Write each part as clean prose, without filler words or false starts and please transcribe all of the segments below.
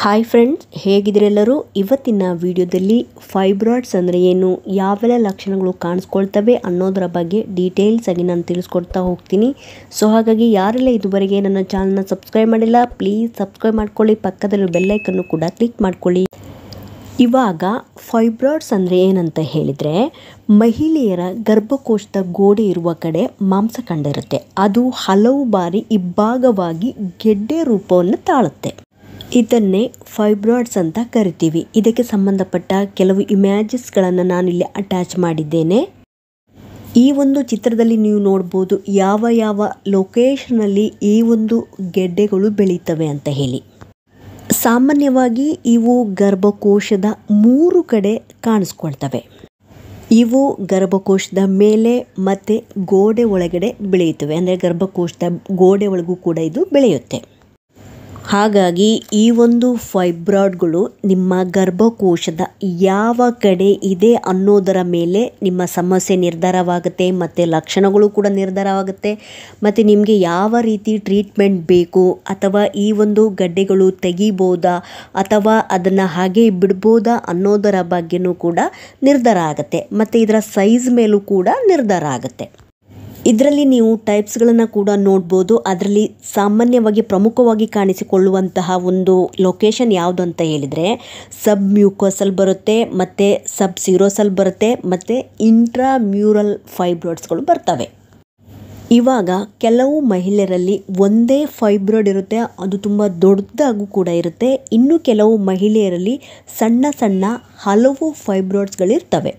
Hi friends, ಹೇಗಿದ್ದೀರೆಲ್ಲರೂ? ಇವತ್ತಿನ ವಿಡಿಯೋದಲ್ಲಿ fibroids ಅಂದರೆ ಏನು, ಯಾವೆಲ್ಲ ಲಕ್ಷಣಗಳು ಕಾಣಿಸ್ಕೊಳ್ತವೆ ಅನ್ನೋದರ ಬಗ್ಗೆ ಡೀಟೇಲ್ಸ್ ಆಗಿ ನಾನು ತಿಳಿಸ್ಕೊಡ್ತಾ ಹೋಗ್ತೀನಿ. ಸೊ ಹಾಗಾಗಿ ಯಾರೆಲ್ಲ ಇದುವರೆಗೆ ನನ್ನ ಚಾನಲ್ನ ಸಬ್ಸ್ಕ್ರೈಬ್ ಮಾಡಿಲ್ಲ, ಪ್ಲೀಸ್ ಸಬ್ಸ್ಕ್ರೈಬ್ ಮಾಡ್ಕೊಳ್ಳಿ. ಪಕ್ಕದಲ್ಲಿ ಬೆಲ್ ಐಕನ್ನು ಕೂಡ ಕ್ಲಿಕ್ ಮಾಡ್ಕೊಳ್ಳಿ. ಇವಾಗ ಫೈಬ್ರಾಯ್ಡ್ಸ್ ಅಂದರೆ ಏನಂತ ಹೇಳಿದರೆ, ಮಹಿಳೆಯರ ಗರ್ಭಕೋಶದ ಗೋಡೆ ಇರುವ ಕಡೆ ಮಾಂಸಖಂಡ ಇರುತ್ತೆ. ಅದು ಹಲವು ಬಾರಿ ಇಬ್ಬಾಗವಾಗಿ ಗೆಡ್ಡೆ ರೂಪವನ್ನು ತಾಳುತ್ತೆ. ಇದನ್ನೇ ಫೈಬ್ರಾಯ್ಡ್ಸ್ ಅಂತ ಕರಿತೀವಿ. ಇದಕ್ಕೆ ಸಂಬಂಧಪಟ್ಟ ಕೆಲವು ಇಮೇಜಸ್ಗಳನ್ನು ನಾನಿಲ್ಲಿ ಅಟ್ಯಾಚ್ ಮಾಡಿದ್ದೇನೆ. ಈ ಒಂದು ಚಿತ್ರದಲ್ಲಿ ನೀವು ನೋಡ್ಬೋದು ಯಾವ ಯಾವ ಲೊಕೇಶನಲ್ಲಿ ಈ ಒಂದು ಗೆಡ್ಡೆಗಳು ಬೆಳೀತವೆ ಅಂತ ಹೇಳಿ. ಸಾಮಾನ್ಯವಾಗಿ ಇವು ಗರ್ಭಕೋಶದ 3 ಕಡೆ ಕಾಣಿಸ್ಕೊಳ್ತವೆ. ಇವು ಗರ್ಭಕೋಶದ ಮೇಲೆ ಮತ್ತು ಗೋಡೆ ಒಳಗಡೆ ಬೆಳೆಯುತ್ತವೆ. ಅಂದರೆ ಗರ್ಭಕೋಶದ ಗೋಡೆ ಒಳಗೂ ಕೂಡ ಇದು ಬೆಳೆಯುತ್ತೆ. ಹಾಗಾಗಿ ಈ ಒಂದು ಫೈಬ್ರಾಯ್ಡ್ಗಳು ನಿಮ್ಮ ಗರ್ಭಕೋಶದ ಯಾವ ಕಡೆ ಇದೆ ಅನ್ನೋದರ ಮೇಲೆ ನಿಮ್ಮ ಸಮಸ್ಯೆ ನಿರ್ಧಾರವಾಗುತ್ತೆ ಮತ್ತು ಲಕ್ಷಣಗಳು ಕೂಡ ನಿರ್ಧಾರವಾಗುತ್ತೆ. ಮತ್ತು ನಿಮಗೆ ಯಾವ ರೀತಿ ಟ್ರೀಟ್ಮೆಂಟ್ ಬೇಕು, ಅಥವಾ ಈ ಒಂದು ಗಡ್ಡೆಗಳು ತೆಗಿಬೋದಾ ಅಥವಾ ಅದನ್ನು ಹಾಗೆ ಬಿಡ್ಬೋದಾ ಅನ್ನೋದರ ಬಗ್ಗೆನೂ ಕೂಡ ನಿರ್ಧಾರ ಆಗುತ್ತೆ. ಮತ್ತು ಇದರ ಸೈಜ್ ಮೇಲೂ ಕೂಡ ನಿರ್ಧಾರ ಆಗುತ್ತೆ. ಇದರಲ್ಲಿ ನೀವು ಟೈಪ್ಸ್ಗಳನ್ನು ಕೂಡ ನೋಡ್ಬೋದು. ಅದರಲ್ಲಿ ಸಾಮಾನ್ಯವಾಗಿ ಪ್ರಮುಖವಾಗಿ ಕಾಣಿಸಿಕೊಳ್ಳುವಂತಹ ಒಂದು ಲೊಕೇಶನ್ ಯಾವುದು ಅಂತ ಹೇಳಿದರೆ, ಸಬ್ ಮ್ಯೂಕೋಸಲ್ ಬರುತ್ತೆ, ಮತ್ತು ಸಬ್ ಸಿರೋಸಲ್ ಬರುತ್ತೆ, ಮತ್ತು ಇಂಟ್ರಾಮ್ಯೂರಲ್ ಫೈಬ್ರಾಯ್ಡ್ಸ್ಗಳು ಬರ್ತವೆ. ಇವಾಗ ಕೆಲವು ಮಹಿಳೆಯರಲ್ಲಿ ಒಂದೇ ಫೈಬ್ರಾಯ್ಡ್ ಇರುತ್ತೆ, ಅದು ತುಂಬ ದೊಡ್ಡದಾಗೂ ಕೂಡ ಇರುತ್ತೆ. ಇನ್ನು ಕೆಲವು ಮಹಿಳೆಯರಲ್ಲಿ ಸಣ್ಣ ಸಣ್ಣ ಹಲವು ಫೈಬ್ರಾಯ್ಡ್ಸ್ಗಳಿರ್ತವೆ.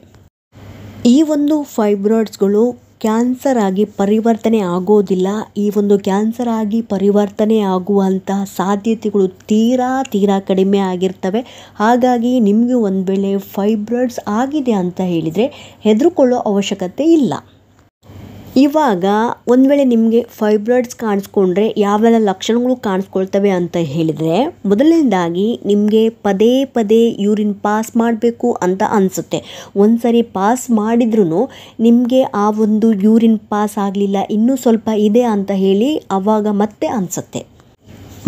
ಈ ಒಂದು ಫೈಬ್ರಾಯ್ಡ್ಸ್ಗಳು ಕ್ಯಾನ್ಸರ್ ಆಗಿ ಪರಿವರ್ತನೆ ಆಗೋದಿಲ್ಲ. ಈ ಒಂದು ಕ್ಯಾನ್ಸರ್ ಆಗಿ ಪರಿವರ್ತನೆ ಆಗುವಂತಹ ಸಾಧ್ಯತೆಗಳು ತೀರಾ ಕಡಿಮೆ ಆಗಿರ್ತವೆ. ಹಾಗಾಗಿ ನಿಮಗೆ ಒಂದು ವೇಳೆ ಫೈಬ್ರಾಯ್ಡ್ಸ್ ಆಗಿದೆ ಅಂತ ಹೇಳಿದರೆ ಹೆದರಿಕೊಳ್ಳೋ ಅವಶ್ಯಕತೆ ಇಲ್ಲ. ಇವಾಗ ಒಂದು ವೇಳೆ ನಿಮಗೆ ಫೈಬ್ರಾಯ್ಡ್ಸ್ ಕಾಣಿಸ್ಕೊಂಡ್ರೆ ಯಾವೆಲ್ಲ ಲಕ್ಷಣಗಳು ಕಾಣಿಸ್ಕೊಳ್ತವೆ ಅಂತ ಹೇಳಿದರೆ, ಮೊದಲನೇದಾಗಿ ನಿಮಗೆ ಪದೇ ಪದೇ ಯೂರಿನ್ ಪಾಸ್ ಮಾಡಬೇಕು ಅಂತ ಅನಿಸುತ್ತೆ. ಒಂದು ಸರಿ ಪಾಸ್ ಮಾಡಿದ್ರೂ ನಿಮಗೆ ಆ ಒಂದು ಯೂರಿನ್ ಪಾಸ್ ಆಗಲಿಲ್ಲ, ಇನ್ನೂ ಸ್ವಲ್ಪ ಇದೆ ಅಂತ ಹೇಳಿ ಆವಾಗ ಮತ್ತೆ ಅನಿಸುತ್ತೆ.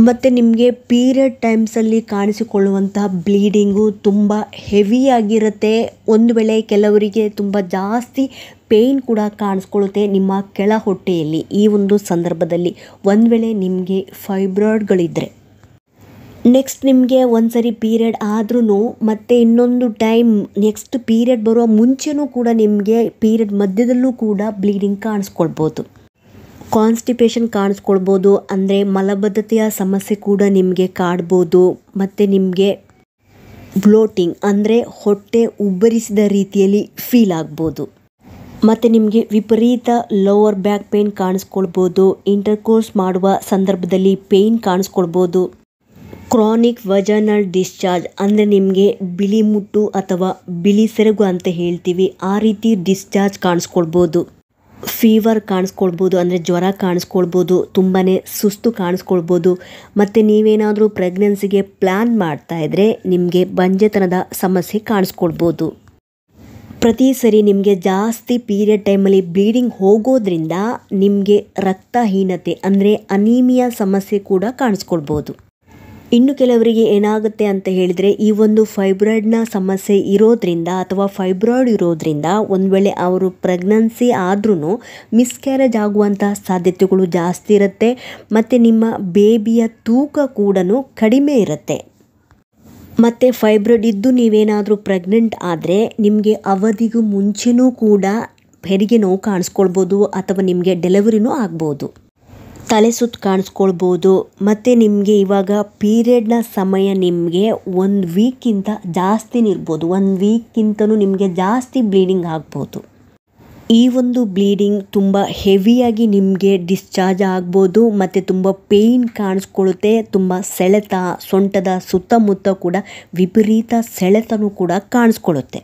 ಮತ್ತು ನಿಮಗೆ ಪೀರಿಯಡ್ ಟೈಮ್ಸಲ್ಲಿ ಕಾಣಿಸಿಕೊಳ್ಳುವಂತಹ ಬ್ಲೀಡಿಂಗು ತುಂಬ ಹೆವಿಯಾಗಿರುತ್ತೆ. ಒಂದು ವೇಳೆ ಕೆಲವರಿಗೆ ತುಂಬ ಜಾಸ್ತಿ ಪೇಯ್ನ್ ಕೂಡ ಕಾಣಿಸ್ಕೊಳ್ಳುತ್ತೆ ನಿಮ್ಮ ಕೆಳ ಹೊಟ್ಟೆಯಲ್ಲಿ. ಈ ಒಂದು ಸಂದರ್ಭದಲ್ಲಿ ಒಂದು ವೇಳೆ ನಿಮಗೆ ಫೈಬ್ರಾಯ್ಡ್ಗಳಿದ್ದರೆ, ನೆಕ್ಸ್ಟ್ ನಿಮಗೆ ಒಂದು ಸರಿ ಪೀರಿಯಡ್ ಆದ್ರೂ ಮತ್ತು ಇನ್ನೊಂದು ಟೈಮ್ ನೆಕ್ಸ್ಟ್ ಪೀರಿಯಡ್ ಬರುವ ಮುಂಚೆನೂ ಕೂಡ ನಿಮಗೆ ಪೀರಿಯಡ್ ಮಧ್ಯದಲ್ಲೂ ಕೂಡ ಬ್ಲೀಡಿಂಗ್ ಕಾಣಿಸ್ಕೊಳ್ಬೋದು. ಕಾನ್ಸ್ಟಿಪೇಷನ್ ಕಾಣಿಸ್ಕೊಳ್ಬೋದು, ಅಂದರೆ ಮಲಬದ್ಧತೆಯ ಸಮಸ್ಯೆ ಕೂಡ ನಿಮಗೆ ಕಾಡ್ಬೋದು. ಮತ್ತು ನಿಮಗೆ ಬ್ಲೋಟಿಂಗ್ ಅಂದರೆ ಹೊಟ್ಟೆ ಉಬ್ಬರಿಸಿದ ರೀತಿಯಲ್ಲಿ ಫೀಲ್ ಆಗ್ಬೋದು. ಮತ್ತು ನಿಮಗೆ ವಿಪರೀತ ಲೋವರ್ ಬ್ಯಾಕ್ ಪೇಯ್ನ್ ಕಾಣಿಸ್ಕೊಳ್ಬೋದು. ಇಂಟರ್ಕೋರ್ಸ್ ಮಾಡುವ ಸಂದರ್ಭದಲ್ಲಿ ಪೇಯ್ನ್ ಕಾಣಿಸ್ಕೊಳ್ಬೋದು. ಕ್ರಾನಿಕ್ ವಜೈನಲ್ ಡಿಸ್ಚಾರ್ಜ್ ಅಂದರೆ ನಿಮಗೆ ಬಿಳಿ ಮುಟ್ಟು ಅಥವಾ ಬಿಳಿ ಸೆರಗು ಅಂತ ಹೇಳ್ತೀವಿ, ಆ ರೀತಿ ಡಿಸ್ಚಾರ್ಜ್ ಕಾಣಿಸ್ಕೊಳ್ಬೋದು. ಫೀವರ್ ಕಾಣಿಸ್ಕೊಳ್ಬೋದು, ಅಂದರೆ ಜ್ವರ ಕಾಣಿಸ್ಕೊಳ್ಬೋದು. ತುಂಬಾ ಸುಸ್ತು ಕಾಣಿಸ್ಕೊಳ್ಬೋದು. ಮತ್ತು ನೀವೇನಾದರೂ ಪ್ರೆಗ್ನೆನ್ಸಿಗೆ ಪ್ಲ್ಯಾನ್ ಮಾಡ್ತಾ ಇದ್ದರೆ ನಿಮಗೆ ಬಂಜೆತನದ ಸಮಸ್ಯೆ ಕಾಣಿಸ್ಕೊಳ್ಬೋದು. ಪ್ರತಿ ಸರಿ ನಿಮಗೆ ಜಾಸ್ತಿ ಪೀರಿಯಡ್ ಟೈಮಲ್ಲಿ ಬ್ಲೀಡಿಂಗ್ ಹೋಗೋದ್ರಿಂದ ನಿಮಗೆ ರಕ್ತಹೀನತೆ ಅಂದರೆ ಅನೀಮಿಯಾ ಸಮಸ್ಯೆ ಕೂಡ ಕಾಣಿಸ್ಕೊಳ್ಬೋದು. ಇನ್ನು ಕೆಲವರಿಗೆ ಏನಾಗುತ್ತೆ ಅಂತ ಹೇಳಿದರೆ, ಈ ಒಂದು ಫೈಬ್ರಾಯ್ಡ್ನ ಸಮಸ್ಯೆ ಇರೋದ್ರಿಂದ ಅಥವಾ ಫೈಬ್ರಾಯ್ಡ್ ಇರೋದ್ರಿಂದ ಒಂದು ವೇಳೆ ಅವರು ಪ್ರೆಗ್ನೆನ್ಸಿ ಆದ್ರೂ ಮಿಸ್ಕ್ಯಾರೇಜ್ ಆಗುವಂಥ ಸಾಧ್ಯತೆಗಳು ಜಾಸ್ತಿ ಇರುತ್ತೆ. ಮತ್ತು ನಿಮ್ಮ ಬೇಬಿಯ ತೂಕ ಕೂಡ ಕಡಿಮೆ ಇರುತ್ತೆ. ಮತ್ತು ಫೈಬ್ರಾಯ್ಡ್ ಇದ್ದು ನೀವೇನಾದರೂ ಪ್ರೆಗ್ನೆಂಟ್ ಆದರೆ ನಿಮಗೆ ಅವಧಿಗೂ ಮುಂಚೆನೂ ಕೂಡ ಹೆರಿಗೆ ನೋವು ಕಾಣಿಸ್ಕೊಳ್ಬೋದು, ಅಥವಾ ನಿಮಗೆ ಡೆಲಿವರಿನೂ ಆಗ್ಬೋದು. ತಲೆ ಸುತ್ತು ಕಾಣಿಸ್ಕೊಳ್ಬೋದು. ಮತ್ತು ನಿಮಗೆ ಇವಾಗ ಪೀರಿಯಡ್ನ ಸಮಯ ನಿಮಗೆ 1 ವೀಕ್ಕಿಂತ ಜಾಸ್ತಿನೇ ಇರ್ಬೋದು. 1 ವೀಕ್ಕಿಂತಲೂ ನಿಮಗೆ ಜಾಸ್ತಿ ಬ್ಲೀಡಿಂಗ್ ಆಗ್ಬೋದು. ಈ ಒಂದು ಬ್ಲೀಡಿಂಗ್ ತುಂಬ ಹೆವಿಯಾಗಿ ನಿಮಗೆ ಡಿಸ್ಚಾರ್ಜ್ ಆಗ್ಬೋದು. ಮತ್ತು ತುಂಬ ಪೇಯ್ನ್ ಕಾಣಿಸ್ಕೊಳ್ಳುತ್ತೆ. ತುಂಬ ಸೆಳೆತ, ಸೊಂಟದ ಸುತ್ತಮುತ್ತ ಕೂಡ ವಿಪರೀತ ಸೆಳೆತನೂ ಕೂಡ ಕಾಣಿಸ್ಕೊಳ್ಳುತ್ತೆ.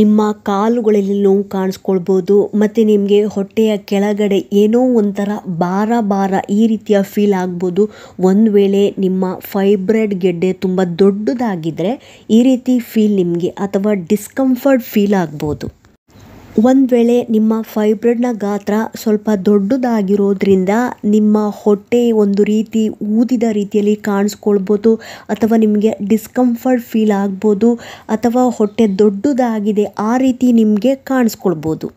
ನಿಮ್ಮ ಕಾಲುಗಳಲ್ಲಿ ನೋವು ಕಾಣಿಸ್ಕೊಳ್ಬೋದು. ಮತ್ತು ನಿಮಗೆ ಹೊಟ್ಟೆಯ ಕೆಳಗಡೆ ಏನೋ ಒಂಥರ ಭಾರ ಈ ರೀತಿಯ ಫೀಲ್ ಆಗ್ಬೋದು. ಒಂದು ವೇಳೆ ನಿಮ್ಮ ಫೈಬ್ರಾಯ್ಡ್ ಗೆಡ್ಡೆ ತುಂಬ ದೊಡ್ಡದಾಗಿದ್ದರೆ ಈ ರೀತಿ ಫೀಲ್ ನಿಮಗೆ, ಅಥವಾ ಡಿಸ್ಕಂಫರ್ಟ್ ಫೀಲ್ ಆಗ್ಬೋದು. ಒಂದು ವೇಳೆ ನಿಮ್ಮ ಫೈಬ್ರಾಯ್ಡ್ನ ಗಾತ್ರ ಸ್ವಲ್ಪ ದೊಡ್ಡದಾಗಿರೋದ್ರಿಂದ ನಿಮ್ಮ ಹೊಟ್ಟೆ ಒಂದು ರೀತಿ ಊದಿದ ರೀತಿಯಲ್ಲಿ ಕಾಣಿಸ್ಕೊಳ್ಬೋದು, ಅಥವಾ ನಿಮಗೆ ಡಿಸ್ಕಂಫರ್ಟ್ ಫೀಲ್ ಆಗ್ಬೋದು, ಅಥವಾ ಹೊಟ್ಟೆ ದೊಡ್ಡದಾಗಿದೆ ಆ ರೀತಿ ನಿಮಗೆ ಕಾಣಿಸ್ಕೊಳ್ಬೋದು.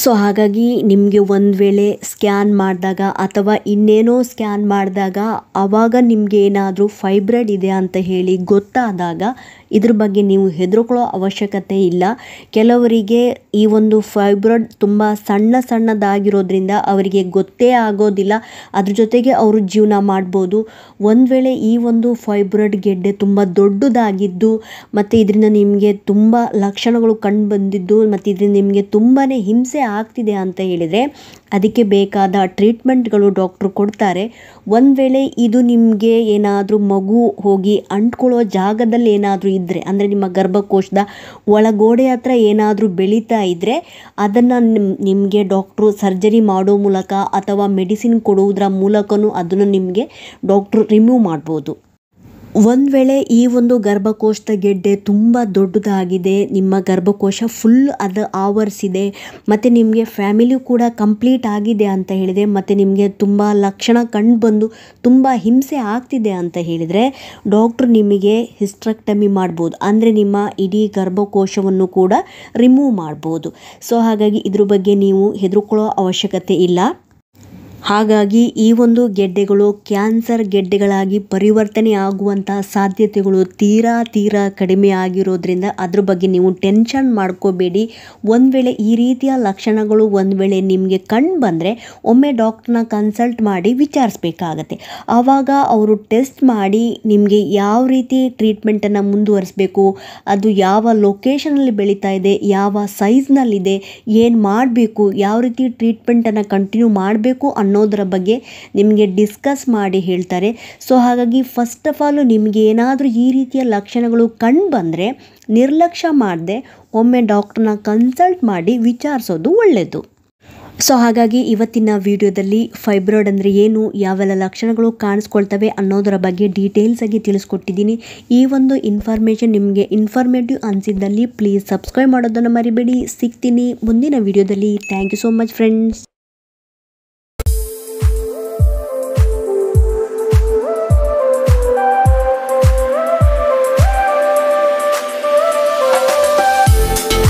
ಸೊ ಹಾಗಾಗಿ ನಿಮಗೆ ಒಂದು ವೇಳೆ ಸ್ಕ್ಯಾನ್ ಮಾಡಿದಾಗ ಅಥವಾ ಇನ್ನೇನೋ ಸ್ಕ್ಯಾನ್ ಮಾಡಿದಾಗ ಆವಾಗ ನಿಮಗೆ ಏನಾದರೂ ಫೈಬ್ರಾಯ್ಡ್ ಇದೆ ಅಂತ ಹೇಳಿ ಗೊತ್ತಾದಾಗ ಇದ್ರ ಬಗ್ಗೆ ನೀವು ಹೆದರ್ಕೊಳ್ಳೋ ಅವಶ್ಯಕತೆ ಇಲ್ಲ. ಕೆಲವರಿಗೆ ಈ ಒಂದು ಫೈಬ್ರಾಯ್ಡ್ ತುಂಬ ಸಣ್ಣದಾಗಿರೋದ್ರಿಂದ ಅವರಿಗೆ ಗೊತ್ತೇ ಆಗೋದಿಲ್ಲ, ಅದ್ರ ಜೊತೆಗೆ ಅವರು ಜೀವನ ಮಾಡ್ಬೋದು. ಒಂದು ವೇಳೆ ಈ ಒಂದು ಫೈಬ್ರಾಯ್ಡ್ ಗೆಡ್ಡೆ ತುಂಬ ದೊಡ್ಡದಾಗಿದ್ದು ಮತ್ತು ಇದರಿಂದ ನಿಮಗೆ ತುಂಬ ಲಕ್ಷಣಗಳು ಕಂಡು ಬಂದಿದ್ದು ಮತ್ತು ಇದರಿಂದ ನಿಮಗೆ ತುಂಬಾ ಹಿಂಸೆ ಆಗ್ತಿದೆ ಅಂತ ಹೇಳಿದರೆ ಅದಕ್ಕೆ ಬೇಕಾದ ಟ್ರೀಟ್ಮೆಂಟ್ಗಳು ಡಾಕ್ಟ್ರು ಕೊಡ್ತಾರೆ. ಒಂದು ವೇಳೆ ಇದು ನಿಮಗೆ ಏನಾದರೂ ಮಗು ಹೋಗಿ ಅಂಟ್ಕೊಳ್ಳೋ ಜಾಗದಲ್ಲಿ ಏನಾದರೂ ಇದ್ದರೆ, ಅಂದರೆ ನಿಮ್ಮ ಗರ್ಭಕೋಶದ ಒಳಗೋಡೆ ಹತ್ರ ಏನಾದರೂ ಬೆಳೀತಾ ಇದ್ದರೆ ಅದನ್ನು ನಿಮಗೆ ಡಾಕ್ಟ್ರು ಸರ್ಜರಿ ಮಾಡೋ ಮೂಲಕ ಅಥವಾ ಮೆಡಿಸಿನ್ ಕೊಡುವುದರ ಮೂಲಕನೂ ಅದನ್ನು ನಿಮಗೆ ಡಾಕ್ಟ್ರು ರಿಮೂವ್ ಮಾಡ್ಬೋದು. ಒಂದು ವೇಳೆ ಈ ಒಂದು ಗರ್ಭಕೋಶದ ಗೆಡ್ಡೆ ತುಂಬ ದೊಡ್ಡದಾಗಿದೆ, ನಿಮ್ಮ ಗರ್ಭಕೋಶ ಫುಲ್ ಅದು ಆವರಿಸಿದೆ ಮತ್ತು ನಿಮಗೆ ಫ್ಯಾಮಿಲಿ ಕೂಡ ಕಂಪ್ಲೀಟ್ ಆಗಿದೆ ಅಂತ ಹೇಳಿದೆ ಮತ್ತು ನಿಮಗೆ ತುಂಬ ಲಕ್ಷಣ ಕಂಡು ಬಂದು ತುಂಬ ಹಿಂಸೆ ಆಗ್ತಿದೆ ಅಂತ ಹೇಳಿದರೆ ಡಾಕ್ಟ್ರು ನಿಮಗೆ ಹಿಸ್ಟ್ರೆಕ್ಟಮಿ ಮಾಡ್ಬೋದು, ಅಂದರೆ ನಿಮ್ಮ ಇಡೀ ಗರ್ಭಕೋಶವನ್ನು ಕೂಡ ರಿಮೂವ್ ಮಾಡ್ಬೋದು. ಸೊ ಹಾಗಾಗಿ ಇದ್ರ ಬಗ್ಗೆ ನೀವು ಹೆದರ್ಕೊಳ್ಳೋ ಅವಶ್ಯಕತೆ ಇಲ್ಲ. ಹಾಗಾಗಿ ಈ ಒಂದು ಗೆಡ್ಡೆಗಳು ಕ್ಯಾನ್ಸರ್ ಗೆಡ್ಡೆಗಳಾಗಿ ಪರಿವರ್ತನೆ ಆಗುವಂಥ ಸಾಧ್ಯತೆಗಳು ತೀರಾ ಕಡಿಮೆ ಆಗಿರೋದ್ರಿಂದ ಅದ್ರ ಬಗ್ಗೆ ನೀವು ಟೆನ್ಷನ್ ಮಾಡ್ಕೋಬೇಡಿ. ಒಂದು ವೇಳೆ ಈ ರೀತಿಯ ಲಕ್ಷಣಗಳು ಒಂದು ವೇಳೆ ನಿಮಗೆ ಕಂಡು ಬಂದರೆ ಒಮ್ಮೆ ಡಾಕ್ಟ್ರನ್ನ ಕನ್ಸಲ್ಟ್ ಮಾಡಿ ವಿಚಾರಿಸ್ಬೇಕಾಗತ್ತೆ. ಆವಾಗ ಅವರು ಟೆಸ್ಟ್ ಮಾಡಿ ನಿಮಗೆ ಯಾವ ರೀತಿ ಟ್ರೀಟ್ಮೆಂಟನ್ನು ಮುಂದುವರಿಸಬೇಕು, ಅದು ಯಾವ ಲೊಕೇಶನಲ್ಲಿ ಬೆಳೀತಾ ಇದೆ, ಯಾವ ಸೈಜ್ನಲ್ಲಿದೆ, ಏನು ಮಾಡಬೇಕು, ಯಾವ ರೀತಿ ಟ್ರೀಟ್ಮೆಂಟನ್ನು ಕಂಟಿನ್ಯೂ ಮಾಡಬೇಕು ಅನ್ನೋದರ ಬಗ್ಗೆ ನಿಮಗೆ ಡಿಸ್ಕಸ್ ಮಾಡಿ ಹೇಳ್ತಾರೆ. ಸೊ ಹಾಗಾಗಿ ಫಸ್ಟ್ ಆಫ್ ಆಲ್ ನಿಮಗೆ ಏನಾದರೂ ಈ ರೀತಿಯ ಲಕ್ಷಣಗಳು ಕಂಡು ಬಂದರೆ ನಿರ್ಲಕ್ಷ್ಯ ಮಾಡದೆ ಒಮ್ಮೆ ಡಾಕ್ಟ್ರನ್ನ ಕನ್ಸಲ್ಟ್ ಮಾಡಿ ವಿಚಾರಿಸೋದು ಒಳ್ಳೆಯದು. ಸೊ ಹಾಗಾಗಿ ಇವತ್ತಿನ ವಿಡಿಯೋದಲ್ಲಿ ಫೈಬ್ರಾಯ್ಡ್ ಅಂದರೆ ಏನು, ಯಾವೆಲ್ಲ ಲಕ್ಷಣಗಳು ಕಾಣಿಸ್ಕೊಳ್ತವೆ ಅನ್ನೋದರ ಬಗ್ಗೆ ಡೀಟೇಲ್ಸ್ ಆಗಿ ತಿಳಿಸ್ಕೊಟ್ಟಿದ್ದೀನಿ. ಈ ಒಂದು ಇನ್ಫಾರ್ಮೇಷನ್ ನಿಮಗೆ ಇನ್ಫಾರ್ಮೇಟಿವ್ ಅನಿಸಿದ್ದಲ್ಲಿ ಪ್ಲೀಸ್ ಸಬ್ಸ್ಕ್ರೈಬ್ ಮಾಡೋದನ್ನು ಮರಿಬೇಡಿ. ಸಿಗ್ತೀನಿ ಮುಂದಿನ ವಿಡಿಯೋದಲ್ಲಿ. Thank you so much friends.